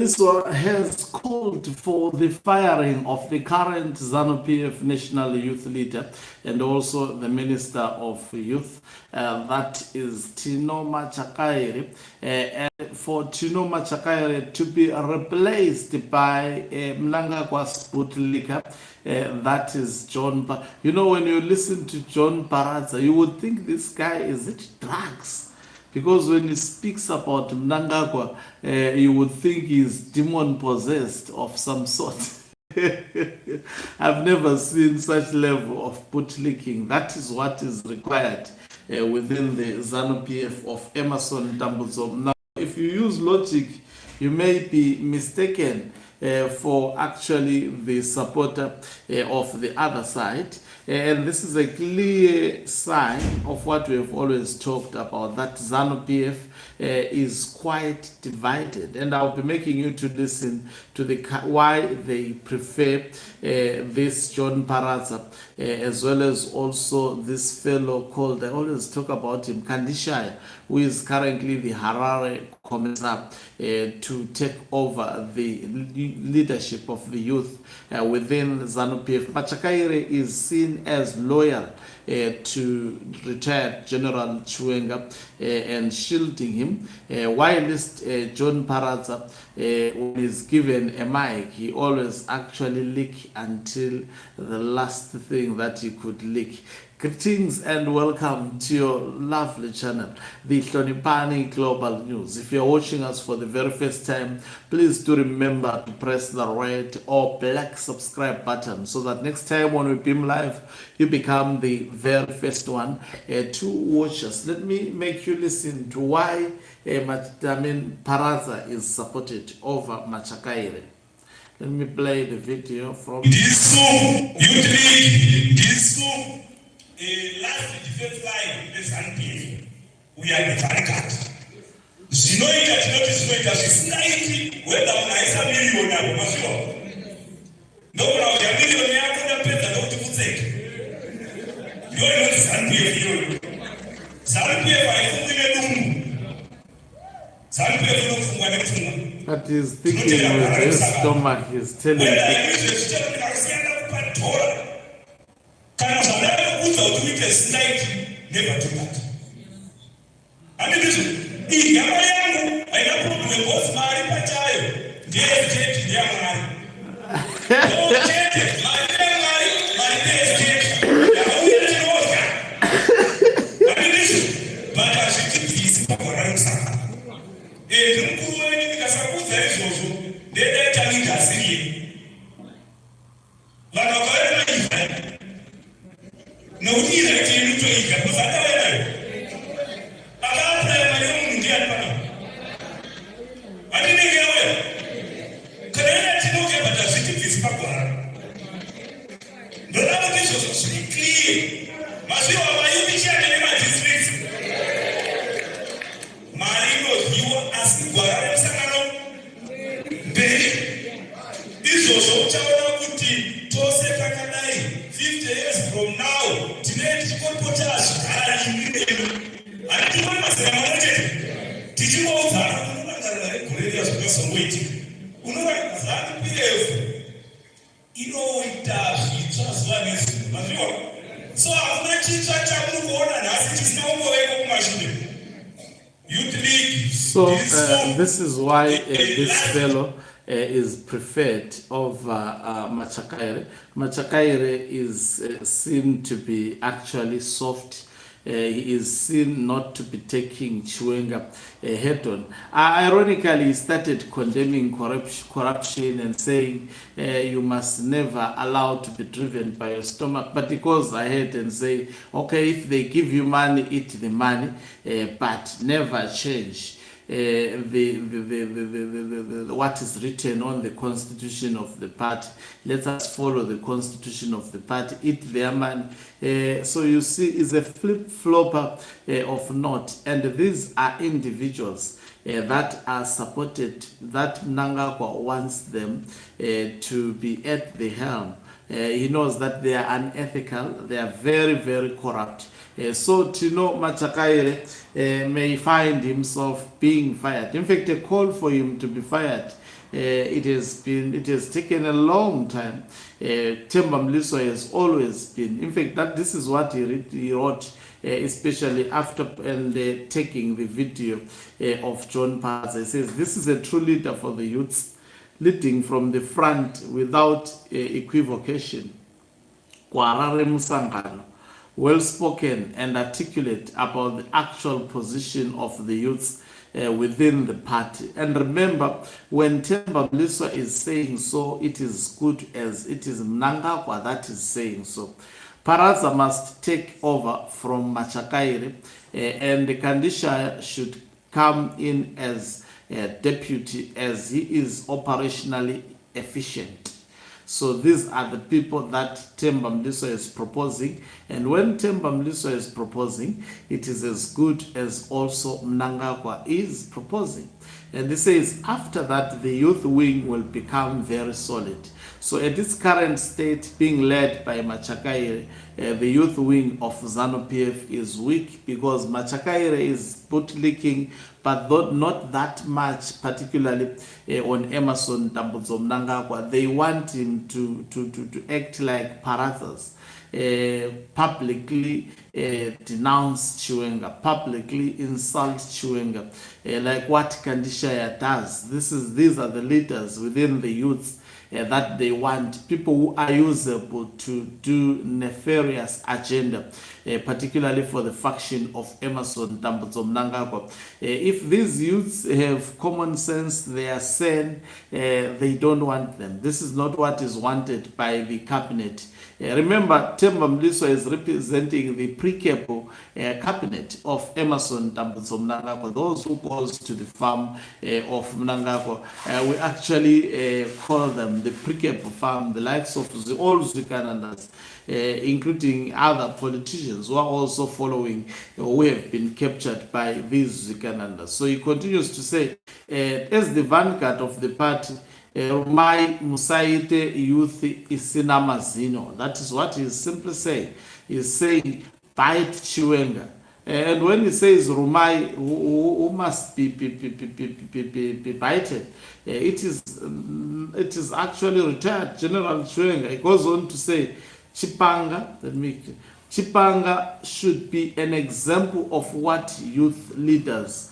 Mliswa has called for the firing of the current Zanu-PF national youth leader and also the Minister of Youth, that is Tino Machakaire, and for Tino Machakaire to be replaced by Mnangagwa's bootlicker, that is John. You know, when you listen to John Paradza, you would think this guy is it drugs. Because when he speaks about Mnangagwa, you would think he's demon possessed of some sort. I've never seen such level of bootlicking. That is what is required within the Zanu-PF of Emerson Tambuzo. Now, if you use logic, you may be mistaken for actually the supporter of the other side. And this is a clear sign of what we have always talked about, that Zanu-PF is quite divided. And I'll be making you to listen to why they prefer this John Paradza, as well as also this fellow called, I always talk about him, Kandishaya, who is currently the Harare Commissar, to take over the leadership of the youth within Zanu-PF. Machakaire is seen as loyal to retired General Chiwenga and shielding him, whilst John Paradza, when he's given a mic, he always actually leak until the last thing that he could leak. Greetings and welcome to your lovely channel, the Hlonipani Global News. If you're watching us for the very first time, please do remember to press the red or black subscribe button so that next time when we beam live, you become the very first one to watch us. Let me make you listen to why Paradza is supported over Machakaire. Let me play the video from this youth league, this last defense line, the Zanu-PF, we are the vanguard. Zinoita tinoti zinoita zvisinaiti whether unaisa milioni yako maziwa. Ndokuna uya milioni yako ndapedza ndokuti kutseke. Ndiyo inoti Zanu-PF iyoyo. Zanu-PF haifungwi nedumbu. Zanu-PF inofungwa nepfungwa. But he's thinking with his stomach, he's telling never do that. I mean, this young I don't put the boss marry pachayo. Dear Jet, young man. Oh, Jet, my dear Mary, my dear Jet. I mean, this, but I should keep this for ransom. A Dunku and Kasaku, there is also, they tell me Cassidy. Like no need actually to eat because I didn't get away. Can I let you know about the city is popular? The allocation is clear. Must you have a share in my district? Marino, you are asking Guarana Sakano. Baby, this was so Chawabuti, Tose Takanai, 50 years from now. Today, you can put us. I do want to say, did you know that? Some waiting. You know what? Zanu-PF, you know it just one is. So I'm not teaching you and I it is no more machine. Youth league. So this is why this fellow is preferred over Machakaire. Machakaire is seen to be actually soft. He is seen not to be taking Chiwenga head on. Ironically, he started condemning corruption and saying you must never allow to be driven by your stomach. But he goes ahead and say, okay, if they give you money, eat the money, but never change what is written on the constitution of the party. Let us follow the constitution of the party, eat their money. So you see, it's a flip-flopper of not. And these are individuals that are supported, that Mnangagwa wants them to be at the helm. He knows that they are unethical, they are very, very corrupt. So Tino Machakaire may find himself being fired. In fact, a call for him to be fired it has taken a long time. Themba Mliswa has always been, in fact, this is what he wrote, especially after taking the video of John Paza. He says, "This is a true leader for the youths, leading from the front without equivocation. Kwarare Musangano, well spoken and articulate about the actual position of the youths within the party." And remember, when Themba Mliswa is saying so, it is good as it is Mnangagwa that is saying so. Paraza must take over from Machakaire, and the Kandisha should come in as deputy, as he is operationally efficient. So these are the people that Themba Mliswa is proposing. And when Themba Mliswa is proposing, it is as good as also Mnangagwa is proposing. And he says, after that, the youth wing will become very solid. So at its current state, being led by Machakaire, the youth wing of Zanu-PF is weak because Machakaire is bootlicking, but not that much, particularly on Emmerson Mnangagwa. They want him to act like Parathas, publicly denounce Chiwenga, publicly insult Chiwenga, like what Kandishaya does. These are the leaders within the youths that they want, people who are usable to do nefarious agenda, particularly for the faction of Emmerson Mnangagwa. If these youths have common sense, they are sane, they don't want them. This is not what is wanted by the cabinet. Remember, Themba Mliswa is representing the pre-capo cabinet of Emmerson Mnangagwa, those who goes to the farm of Mnangagwa. We actually call them the pre-capo farm, the likes of the old Zwikanandas, including other politicians who are also following, who have been captured by these Zwikanandas. So he continues to say, as the vanguard of the party, my Musaite youth isinamazino. That is what he is simply saying. He is saying, bite Chiwenga. And when he says Rumai, who must be bited, it is actually retired General Chiwenga. He goes on to say, Chipanga should be an example of what youth leaders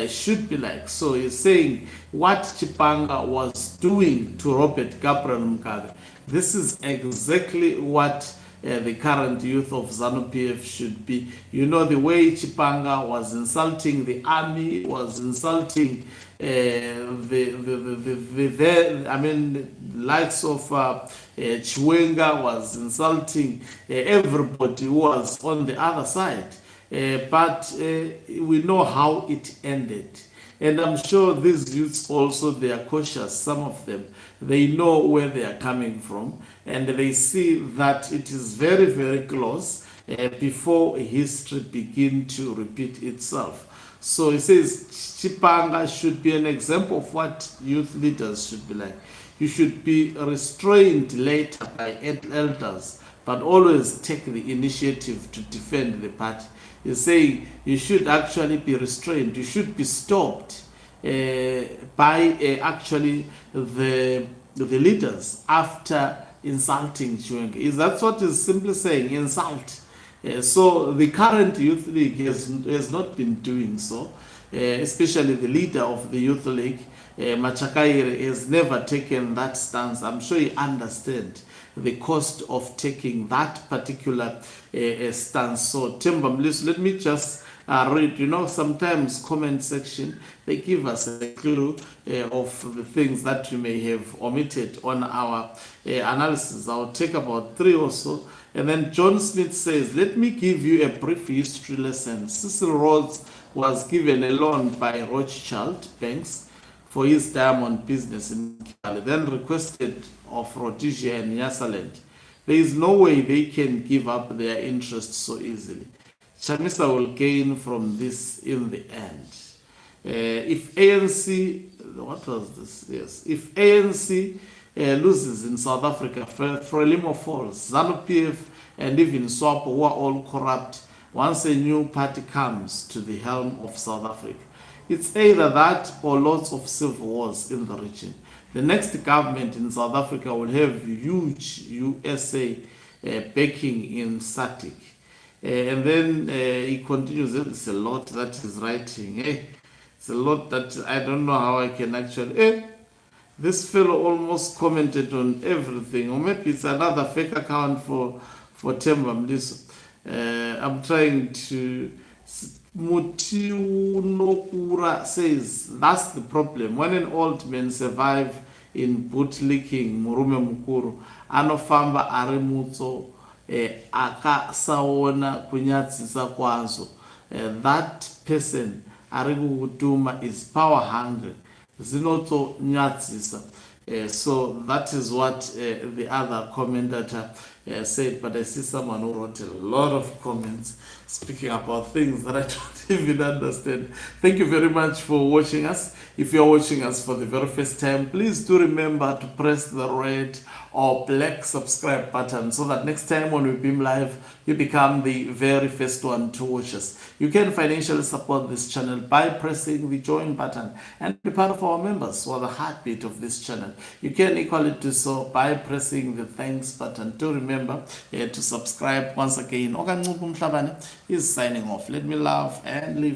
should be like. So he's saying what Chipanga was doing to Robert Gabriel Mugabe. This is exactly what the current youth of Zanu-PF should be. You know, the way Chipanga was insulting the army, was insulting likes of Chiwenga, was insulting everybody who was on the other side. But we know how it ended. And I'm sure these youths also, they are cautious, some of them. They know where they are coming from, and they see that it is very, very close before history begin to repeat itself. So he says, Chipanga should be an example of what youth leaders should be like. You should be restrained later by elders, but always take the initiative to defend the party. He's saying you should actually be restrained. You should be stopped by actually the leaders after insulting Chiwenga. That's what he's simply saying, insult. So the current youth league has not been doing so, especially the leader of the youth league, Machakaire, has never taken that stance. I'm sure he understands the cost of taking that particular stance. So Themba Mliswa, let me just read. You know, sometimes comment section, they give us a clue of the things that we may have omitted on our analysis. I'll take about 3 or so. And then John Smith says, let me give you a brief history lesson. Cecil Rhodes was given a loan by Rothschild banks for his diamond business in Kigali, then requested of Rhodesia and Nyasaland. There is no way they can give up their interests so easily. Chamisa will gain from this in the end. If ANC, what was this? Yes, if ANC loses in South Africa, Frelimo falls, Zanu-PF and even SWAPO, who are all corrupt, once a new party comes to the helm of South Africa, it's either that or lots of civil wars in the region. The next government in South Africa will have huge USA backing in SADC. And then he continues, it's a lot that he's writing. It's a lot that I don't know how I can actually... this fellow almost commented on everything. Or maybe it's another fake account for Themba Mliswa. I'm trying to... Mutinokura says, that's the problem. When an old man survive in bootlicking, Murume Mukuru, anofamba arimutso, akasaona kunyatsisa kwazo. That person, arikutuma, is power hungry. Zinoto nyatsisa. So that is what the other commentator said, but I see someone who wrote a lot of comments speaking about things that I don't even understand. Thank you very much for watching us. If you're watching us for the very first time, please do remember to press the red or black subscribe button so that next time when we beam live, you become the very first one to watch us. You can financially support this channel by pressing the join button and be part of our members who are the heartbeat of this channel. You can equally do so by pressing the thanks button. Do remember to subscribe once again. Okancubu Mhlabane is signing off. Let me love and leave.